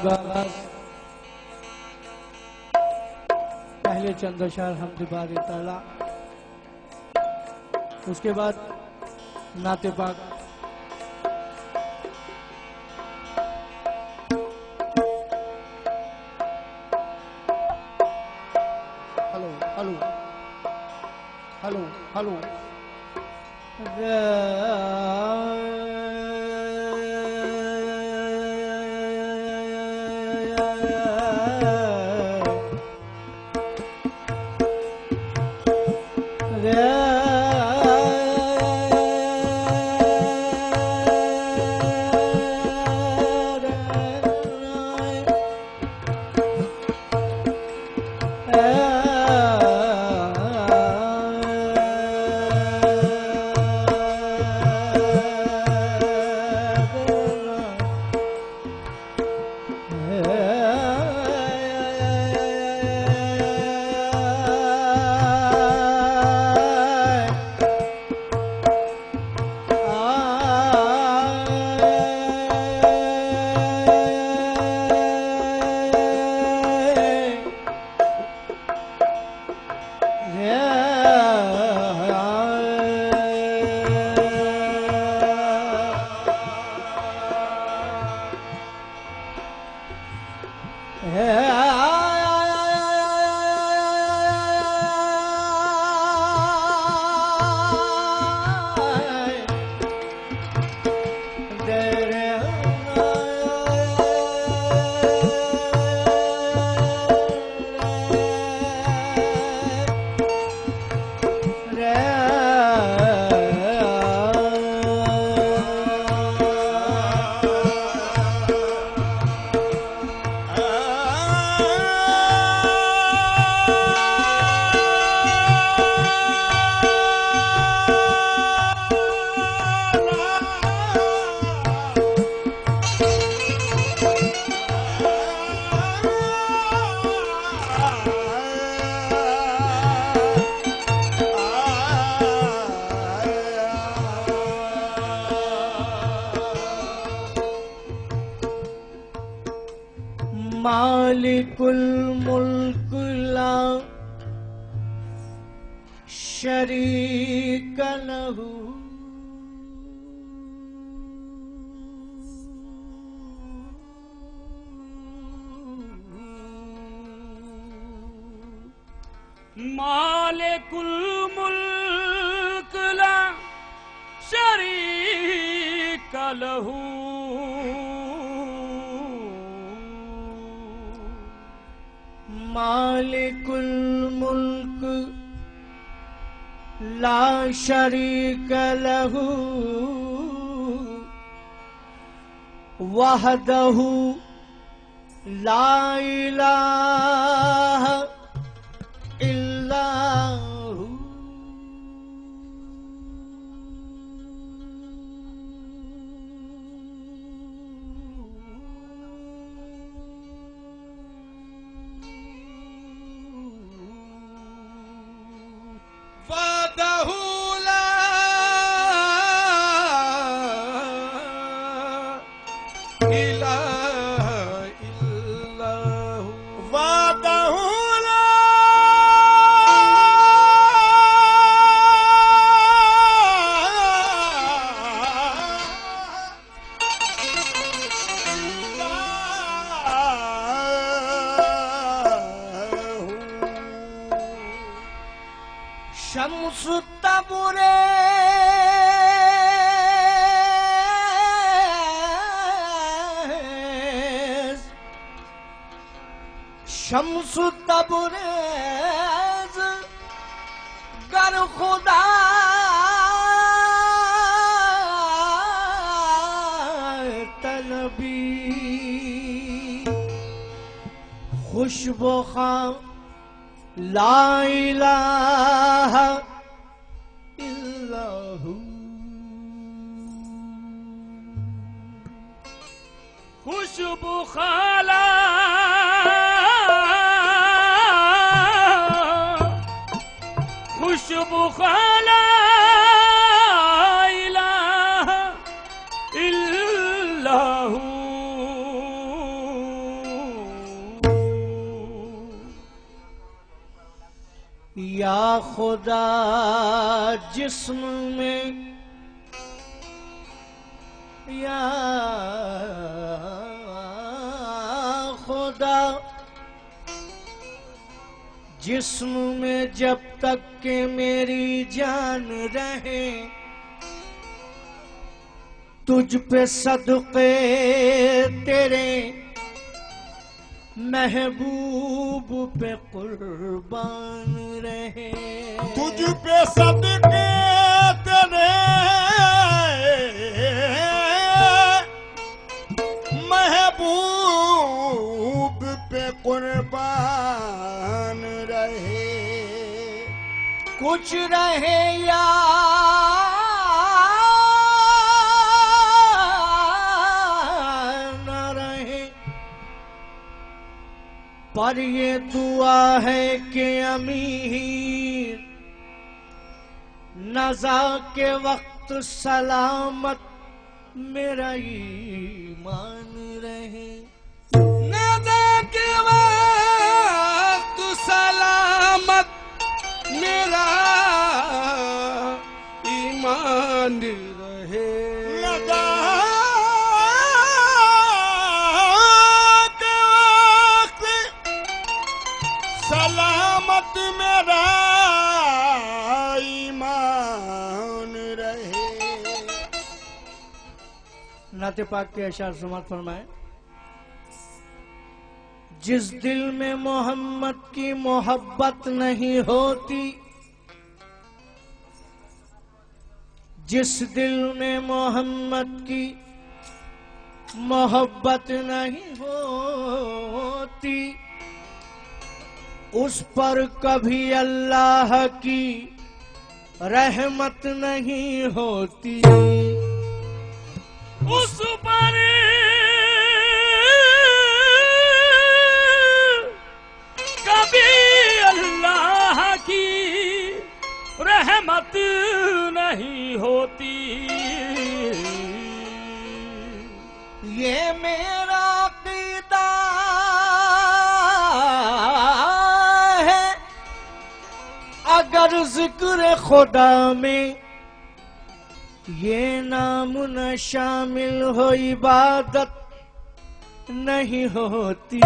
का आगाज पहले चंद अशार हमद बारी ताला, उसके बाद नाते पाक, हेलो हेलो हेलो हेलो मालिकुल मुल्क ला शरीक लहू, मालिकुल मुल्क ला शरीक लहू, मालिकुल मुल्क ला शरीक लहू, वहदहू ला इलाहा इल्लाहू, वहदहू ला इलाहा इल्लाहू, वहदहू ला शम्स तबरेज, शम्स तबरेज गर खुदा तलबी, खुशबू खां ला इलाहा इल्लाहू, खुशबू खाला खुशबू खाला इलाहा इल्लाहू, या खुदा जिस्म में, या खुदा जिस्म में जब तक के मेरी जान रहे, तुझ पे सदक़े तेरे महबूब पे कुर्बान रहे। तुझ पे सदक़े तेरे महबूब पे कुर्बान रहे। कुछ रहे या न रहे, पर ये दुआ है कि अमीर नज़ा के वक्त सलामत मेरा ईमान रहे। नज़ा के वक्त सलामत मेरा ईमान रहे। नज़ा के वक्त सलामत मेरा ईमान रहे। नाते पाक के अशार समात फरमाए। जिस दिल में मोहम्मद की मोहब्बत नहीं होती, जिस दिल में मोहम्मद की मोहब्बत नहीं होती, उस पर कभी अल्लाह की रहमत नहीं होती। उस पर कभी अल्लाह की रहमत नहीं होती। ये मेरा अक़ीदा है, अगर जिक्र खुदा में ये नाम न शामिल हो इबादत नहीं होती।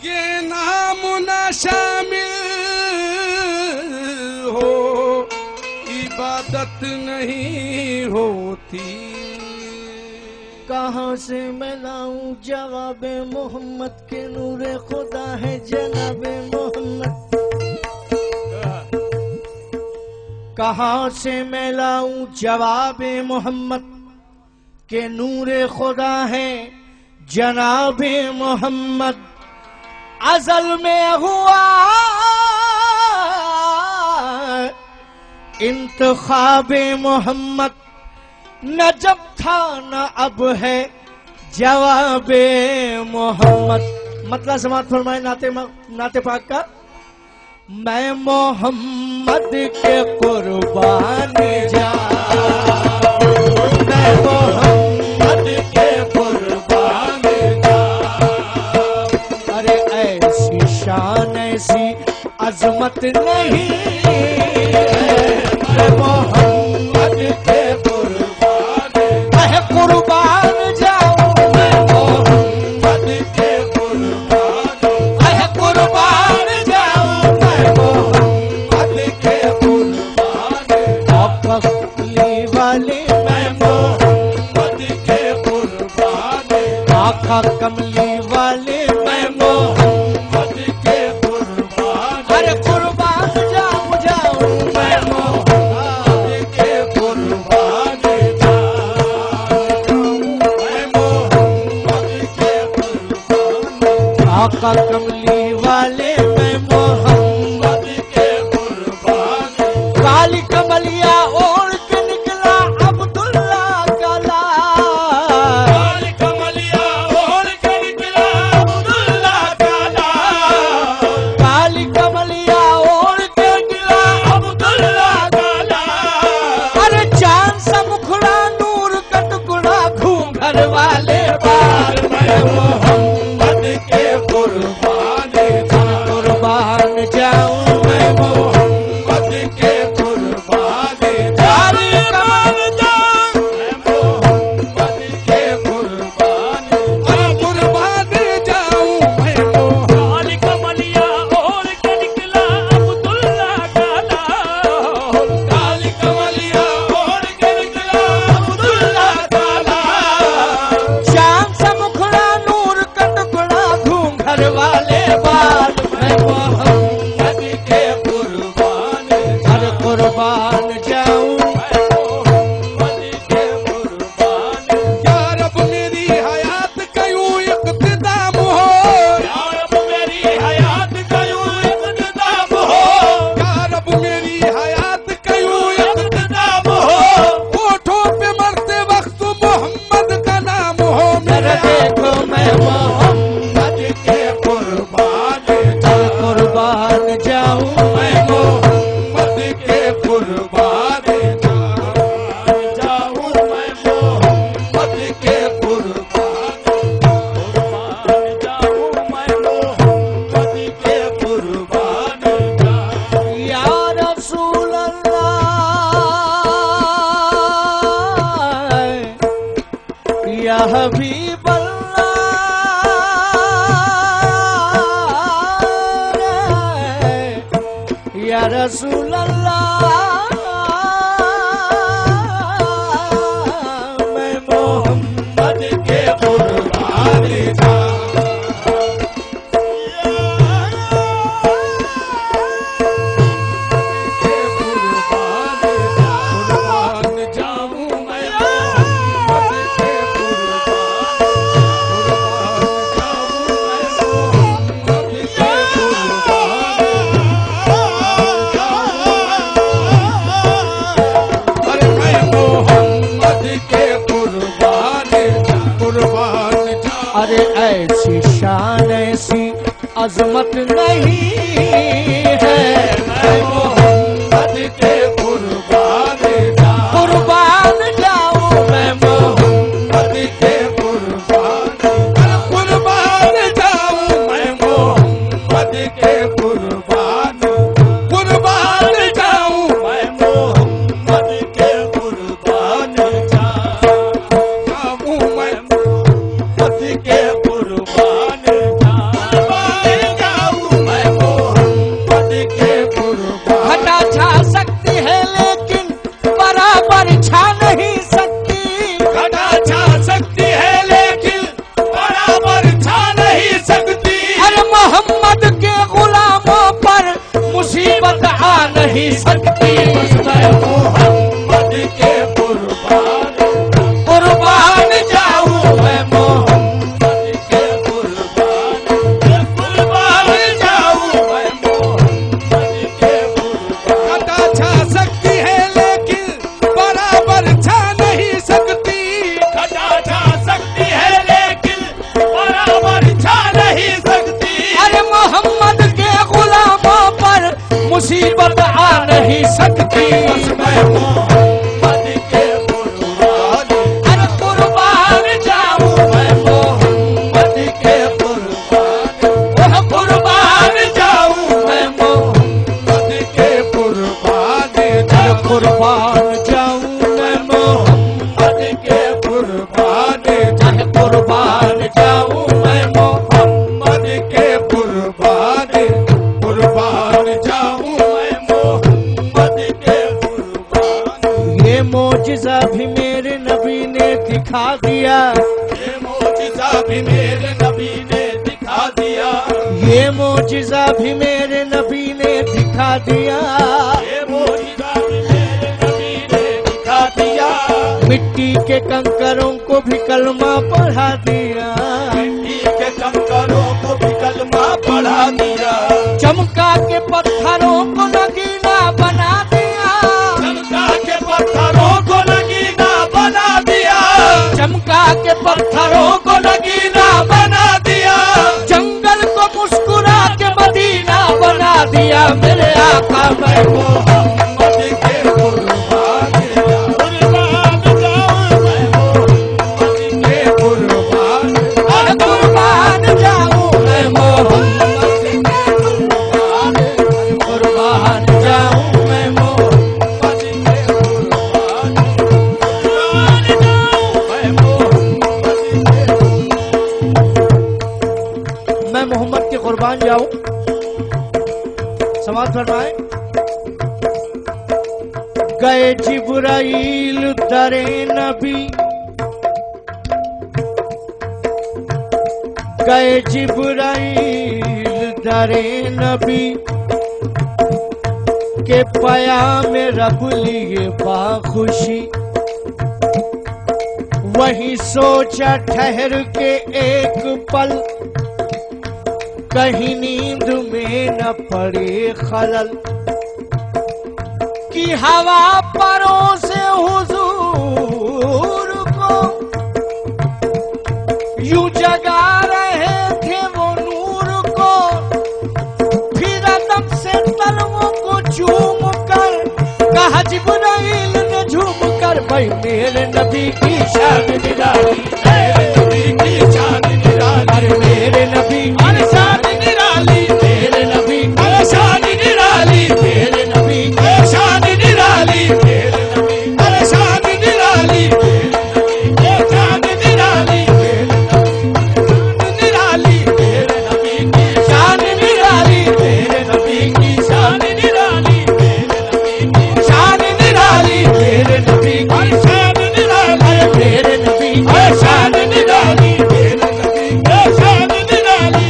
ये नाम न शामिल हो इबादत नहीं होती। कहाँ से मैं लाऊं जवाब मोहम्मद के नूरे खुदा है जनाब मोहम्मद। कहाँ से मैं लाऊं जवाब मोहम्मद के नूरे खुदा है जनाब मोहम्मद। अज़ल में हुआ इंतखाब मोहम्मद, न जब था न अब है जवाब मोहम्मद। मतलब समात फरमाए नाते पाक का। मैं मोहम्मद के कुर्बान जाऊं, मैं मोहम्मद के कुर्बान जाऊं। अरे ऐसी शान ऐसी अजमत नहीं है, मैं मोहम्मद के कुर्बान जाऊं, मैं मोहम्मद के कुर्बान जाऊं, मैं मोहम्मद के कुर्बान। आका कमली वाले मैं मोहम्मद के कुर्बान, आका कमली वाले मैं मोहम्मद के कुर्बान। अरे कुर्बान जाऊं जाऊं मैं मोहम्मद के कुर्बान जाऊं, मैं मोहम्मद के कुर्बान। आका कमली वाले मैं मोहम्मद के कुर्बान। काली कमलिया ओढ़ के निकला अब्दुल्ला का लाल, काली कमलिया ओढ़ के निकला अब्दुल्ला का लाल, काली कमलिया ओढ़ के निकला अब्दुल्ला का लाल। अरे चांद सा मुखड़ा नूर का टुकड़ा घूंघर वाले बाल, मैं मोहम्मद के कुर्बान जाऊं, कुर्बान जाऊं मैं मोहम्मद के कुर्बान जाऊं कमल जाऊं मैं मोहम्मद के कुर्बान कुर्बान जाऊं मैं लाल कमलिया ओढ़ के निकला अब्दुल्ला का लाल लाल कमलिया ओढ़ के निकला अब्दुल्ला का लाल शाम से मुखड़ा नूर का टुकड़ा घूंघर वाले बाल मैं मोहम्मद के कुर्बान हर कुर्बान जाऊं मैं मोहम्मद के कुर्बान या रब मेरी हयात का यूं इख्तिताम हो या रब मेरी हयात का यूं इख्तिताम हो या रब मेरी हयात का यूं इख्तिताम हो होठों पे मरते वक्त मोहम्मद का नाम हो मेरा देखो मैं मोहम्मद के कुर्बान कुर्बान जाऊं मैं मोहम्मद के कुर्बान जाऊं मैं मोहम्मद के कुर्बान जाऊं मैं मोहम्मद के कुर्बान या रसूल अल्लाह या हबीब अल्लाह या रसूल अल्लाह मैं मोहम्मद के कुर्बान कुर्बान जाऊं मैं मोहम्मद के अरे मैं मोहम्मद के कुर्बान अरे ऐसी शान ऐसी अजमत नहीं है मैं मोहम्मद के कुर्बान जाऊं मैं मोहम्मद के कुर्बान जाऊं मैं मोहम्मद के कुर्बान जाऊं मैं मोहम्मद के कुर्बान जाऊं मैं मोहम्मद के कुर्बान जाऊं मैं मोहम्मद के कुर्बान घटा छा सकती है लेकिन बराबर छा नहीं सकती घटा छा सकती है लेकिन बराबर छा नहीं सकती अरे मोहम्मद के गुलामों पर मुसीबत आ नहीं सकती मैं मोहम्मद के कुर्बान जाऊं मैं मोहम्मद के कुर्बान जाऊं मैं मोहम्मद के कुर्बान घटा छा सकती है लेकिन बराबर छा नहीं सकती घटा छा सकती है लेकिन बराबर छा नहीं सकती अरे मोहम्मद के गुलामों पर मुसीबत आ नहीं सकती मैं मोहम्मद के कुर्बान अरे कुर्बान जाऊं मैं मोहम्मद के कुर्बान वह कुर्बान जाऊं मैं मोहम्मद मोहम्मद के कुर्बान कुर्बान जाऊं मैं मोहम्मद के कुर्बान कुर्बान जाऊं मैं मोहम्मद के कुर्बान जाऊं मैं मोहम्मद के कुर्बान ये मोजिज़ा भी मेरे नबी ने दिखा दिया ये मोजिज़ा भी मेरे नबी ने दिखा दिया ये मोजिज़ा भी मेरे नबी ने दिखा दिया ये मोजिज़ा भी मेरे नबी ने दिखा दिया मिट्टी के कंकरों को भी कलमा पढ़ा दिया मिट्टी के कंकरों को भी कलमा पढ़ा दिया चमका के पत्थरों को नगीना बना दिया चमका के पत्थरों को नगीना बना दिया चमका के पत्थरों को नगीना बना दिया जंगल को मुस्कुरा के मदीना बना दिया मेरे आका मैं मोहम्मद के कुर्बान जाऊं मैं मोहम्मद के कुर्बान कुर्बान जाऊं मैं मोहम्मद मैं मोहम्मद के कुर्बान जाऊं। समाज फरमाए। गए जिब्राइल दरे नबी, गए जिब्राइल दरे नबी के पयाम रब लिए बाखुशी। वही सोचा ठहर के एक पल, कहीं नींद में न पड़े खलल। कि हवा परों से हुजूर को यूं जगा रहे थे वो नूर को। फिर अदब से तलवों को चूम कर कहा जिब्राइल ने झूम कर, भाई मेरे नबी की शान निराली, मेरे नबी की शान निराली, अरे मेरे नबी की शान निराली, मेरे नबी की शान निराली, मेरे नबी की शान निराली, मेरे नबी की शान निराली, मेरे शान निराली, मेरे नबी की शान निराली, मेरे नबी की शान निराली, मेरे नबी की शान निराली, मेरे नबी की शान निराली, मेरे नबी की शान निराली, मेरे नबी की शान निराली, मेरे शान निराली।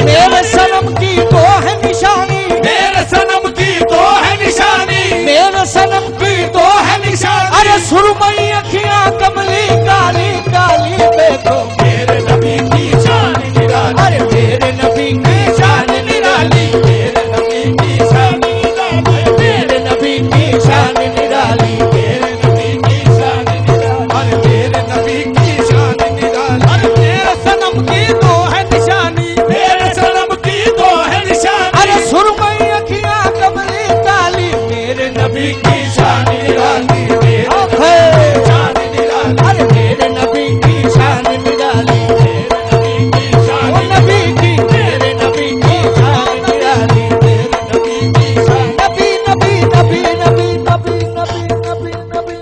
मेरे सनम की तो है निशानी, मेरे सनम की तो है निशानी, मेरे सनम की तो है निशानी। अरे सुरमई अखियां कमली काली काली देखो, मेरे नबी की शान निराली, अरे मेरे नबी की शान निराली, मेरे नबी की शान निराली, मेरे नबी की शान निराली, मेरे नबी की शान निराली, अरे मेरे नबी की शान निराली। अरे मेरे सनम की तो है निशानी, मेरे सनम की तो है निशानी। अरे सुरमई अखियां कमली काली, मेरे नबी की शान निराली, मेरे शान निराली, अरे मेरे नबी की शान निराली, मेरे नबी की शान, ओ नबी की, मेरे नबी की शान निराली, मेरे नबी की शान। नबी नबी नबी नबी नबी नबी नबी नबी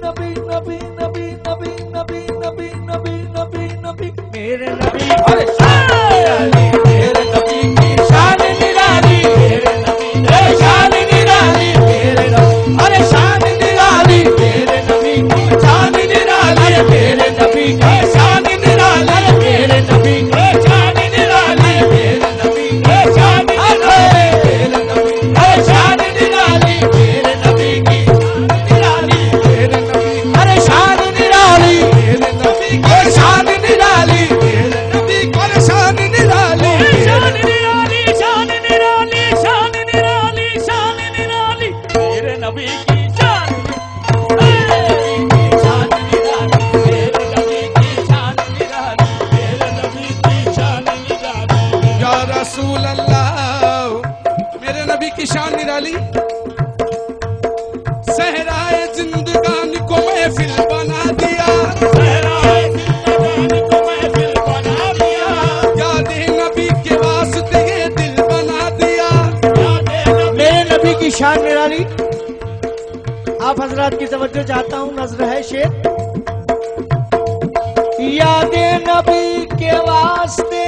नबी नबी नबी नबी नबी नबी नबी नबी नबी, मेरे नबी, अरे शान निराली, मेरे नबी की शान निराली, मेरे नबी की शान निराली, मेरे नबी, अरे शान निराली, मेरे नबी की शान निराली, मेरे नबी की शान निराली, मेरे नबी की शान निराली, मेरे नबी की शान निराली, मेरे नबी की शान निराली, मेरे नबी की निराली, मेरे नबी, अरे शान निराली, मेरे नबी की शान निराली, मेरे नबी की शान निराली, शान निराली, शान निराली, शान निराली, शान निराली, मेरे नबी की शान, मेरे नबी की शान निराली, मेरे नबी की शान निराली, मेरे नबी की शान निराली। या रसूल अल्लाह, मेरे नबी की शान निराली। सहराए जिंदगानी को महफिल बना दिया, सहराए जिंदगानी को महफिल बना दिया, यादे नबी के वास्ते ये दिल बना दिया। यादे नबी, मेरे नबी की शान निराली। आप हजरात की तवज्जो चाहता हूँ, नजर है शेर। यादे नबी के वास्ते,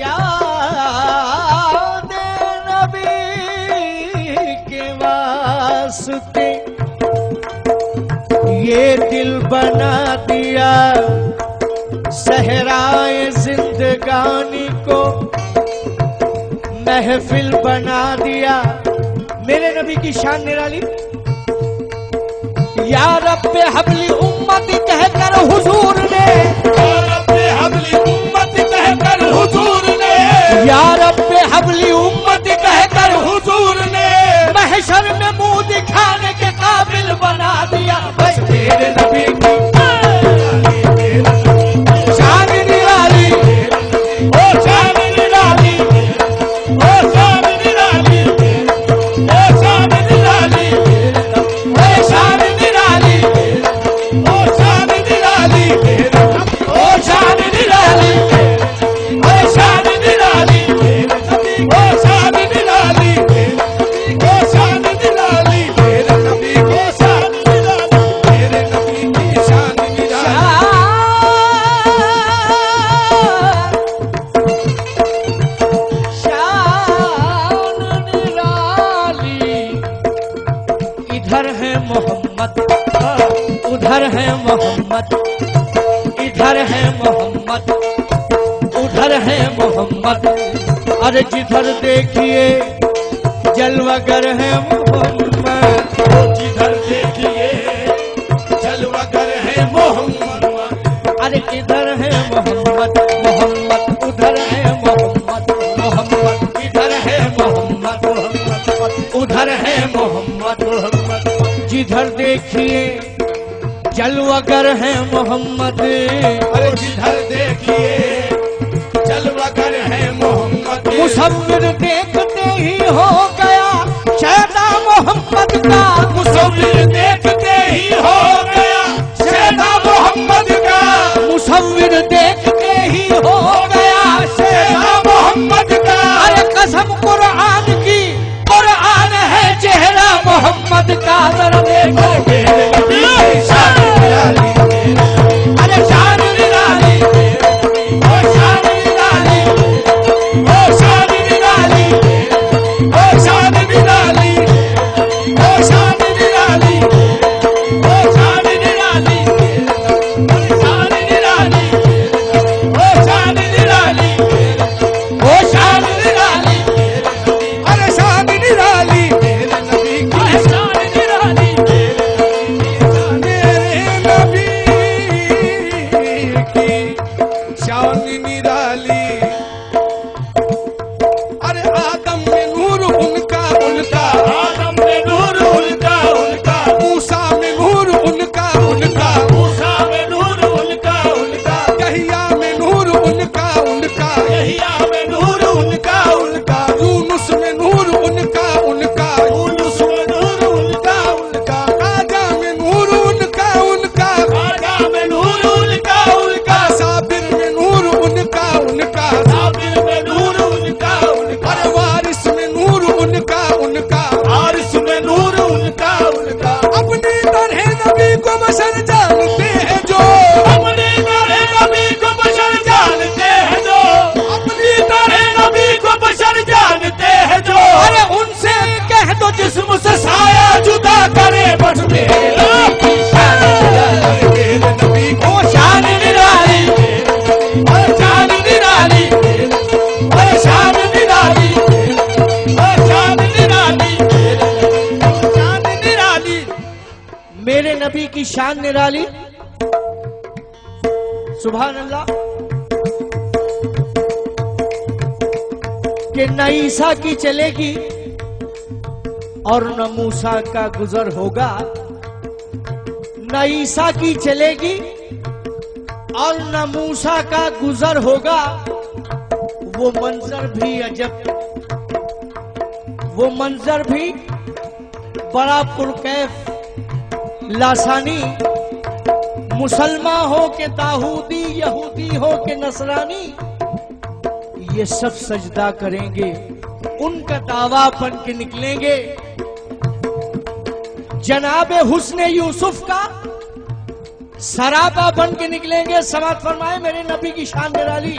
यादे नबी के वास्ते ये दिल बना दिया। सहराए जिंदगानी को महफिल बना दिया। मेरे नबी की शान निराली। या रब्बे हबली उम्मती कहकर हुजूर ने, या रब्बे हबली उम्मती कहकर हुजूर ने, या रब्बे हबली उम्मती कहकर हुजूर ने महशर में मुंह दिखाने के काबिल बना दिया। बस मेरे नबी की शान निराली, ओ शान निराली, ओ शान निराली, ओ शान निराली, शान निराली, ओ शान निराली, है मोहम्मद, इधर है मोहम्मद, उधर है मोहम्मद। अरे जिधर देखिए जलवागर है मोहम्मद, जिधर देखिए जलवागर है मोहम्मद। अरे इधर है मोहम्मद मोहम्मद, उधर है मोहम्मद मोहम्मद, इधर है मोहम्मद मोहम्मद, उधर है मोहम्मद मोहम्मद। जिधर देखिए जलवागर है मोहम्मद, अरे जिधर देखिए जलवागर है मोहम्मद। मुसव्विर देखते ही हो गया शैदा मोहम्मद का, मुसव्विर देखते ही हो गया शैदा मोहम्मद का, मुसव्विर देखते ही हो गया शैदा मोहम्मद का। अरे कसम कुरान की, कुरान है चेहरा मोहम्मद का। जरा देखो मेरे नबी की शान निराली, अरे शान निराली, ओ शान निराली, ओ शान निराली, ओ शान निराली, ओ शान निराली, ओ शान निराली, ओ शान निराली, ओ शान निराली, वो शान निराली। अरे शान निराली मेरे नबी की, शान निराली, मेरे नबी की शान निराली। अरे आदम में नूर उनका उनका, आदम में नूर उनका उनका, मूसा में नूर उनका उनका, मूसा में नूर उनका उनका, यहिया में नूर उनका उनका, यहिया में नूर उनका उनका, यूनुस में नूर उनका उनका, यूनुस में नूर उनका उनका, आजा में नूर उनका उनका, आजा में नूर उनका उनका, साबिर में नूर उनका उनका, साबिर में नूर उनका उनका, अरे वारिस में नूर उनका उनका। हारिस में नूर उनका उनका। अपनी तरह नबी को बशर जानते हैं जो, अपनी तरह नबी को बशर जानते हैं जो, अपनी तरह नबी को बशर जानते हैं जो। अरे उनसे कह दो जिस्म से साया जुदा करे बस मेरे की शान निराली, मेरे नबी को वो शान निराली, शान निराली, शान निराली, शान निराली, शान निराली। मेरे नबी की शान निराली। सुभान अल्लाह। कि न ईसा की चलेगी और न मूसा का गुजर होगा, न ईसा की चलेगी और न मूसा का गुजर होगा। वो मंजर भी अजब, वो मंजर भी बड़ा पुरकैफ लासानी। मुसलमान हो के ताहूदी, यहूदी हो के नसरानी, ये सब सजदा करेंगे, उनका दावा बन के निकलेंगे। जनाब हुस्ने यूसुफ का सराबा बन के निकलेंगे। समात फरमाए मेरे नबी की शान निराली।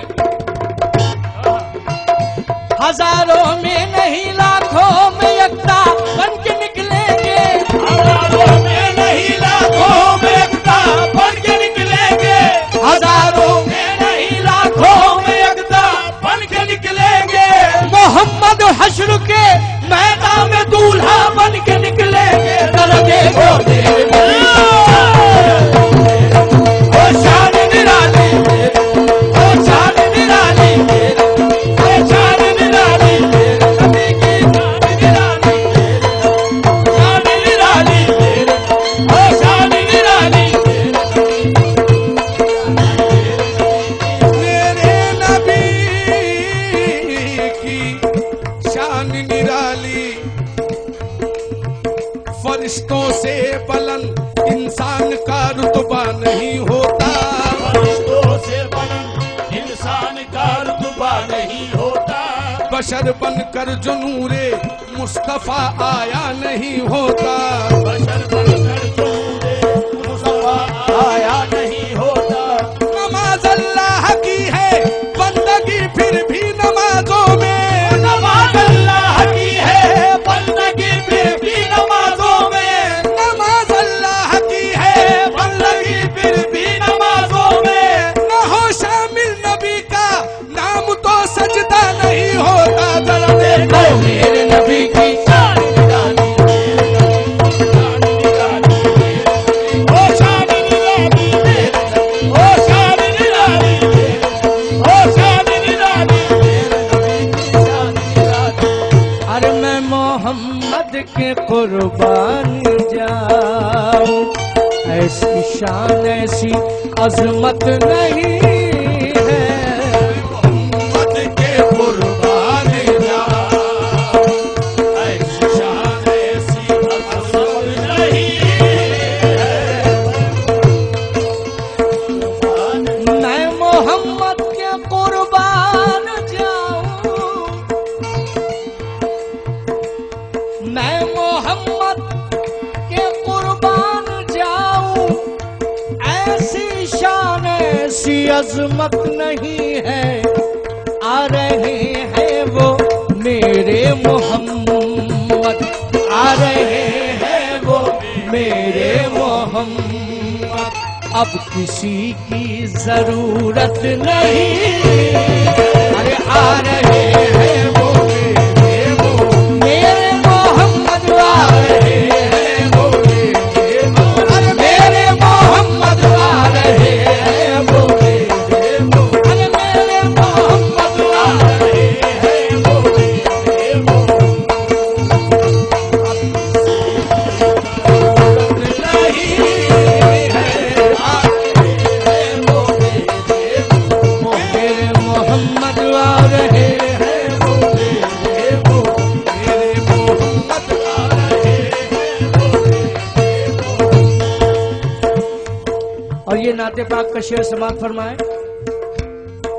हजारों में नहीं लाखों में यकता बन के निकलेंगे, हजारों में नहीं लाखों में एकता बन के निकलेंगे, हजारों में नहीं लाखों में एकता बन के निकलेंगे। मोहम्मद हश्र के मैदान में दूल्हा बन के निकलेंगे। जरा देखो मेरे नबी ओ शान निराली, ओ शान निराली, ओ शान निराली, नबी की शान निराली, शान निराली, ओ शान निराली। मेरे नबी की शान निराली। फरिश्तों से बुलंद इंसान का रुतबा नहीं होता, फरिश्तों से बुलंद इंसान का रुतबा नहीं होता। बशर बनकर जो नूरे मुस्तफा आया नहीं होता। बशर बनकर जो नूरे मुस्तफा आया नहीं होता। नमाज अल्लाह की है बंदगी फिर भी नमाजों में, नमाज अल्लाह की है बंदगी फिर भी नमाजों में, नमाज अल्लाह की है बंदगी अजमत नहीं है। मोहम्मद के कुर्बान जाऊं, ऐसी शान ऐसी अजमत नहीं है। मैं मोहम्मद के कुर्बान जाऊं, मैं मोहम्मद के कुर्बान जाऊं, ऐसी शान ऐसी अजमत नहीं है। आ रहे हैं वो मेरे मोहम्मद, आ रहे हैं वो मेरे मोहम्मद, अब किसी की जरूरत नहीं। अरे आ रहे हैं वो मेरे मोहम्मद, आ रहे हैं वो अरे मेरे मोहम्मद, आ रहे हैं वो अरे मेरे मोहम्मद, आ रहे हैं वो नहीं है। मेरे मोहम्मद आ रहे हैं वो मेरे मोहम्मद आ रहे हैं। और ये नाते पाक का शेर समाप्त फरमाए।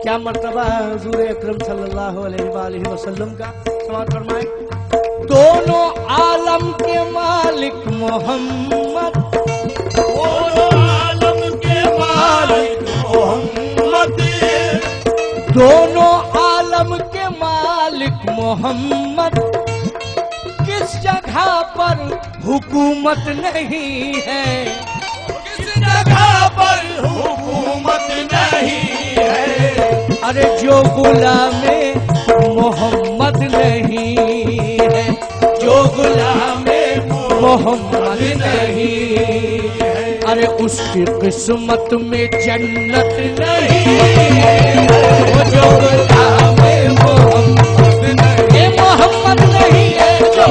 क्या मर्तबा है हुजूर अकरम सल्लल्लाहु अलैहि वसल्लम का, समाप्त फरमाए। दोनों आलम के मालिक मोहम्मद, दोनों आलम के मालिक मोहम्मद, दोनों आलम के मालिक मोहम्मद, किस जगह पर हुकूमत नहीं है। किस जगह पर हुकूमत नहीं है। अरे जो गुलामे मोहम्मद नहीं है, जो गुलामे मोहम्मद नहीं है, अरे उसकी किस्मत में जन्नत नहीं है। वो जो गुलामे मोहम्मद नहीं, ये मोहम्मद नहीं है, जो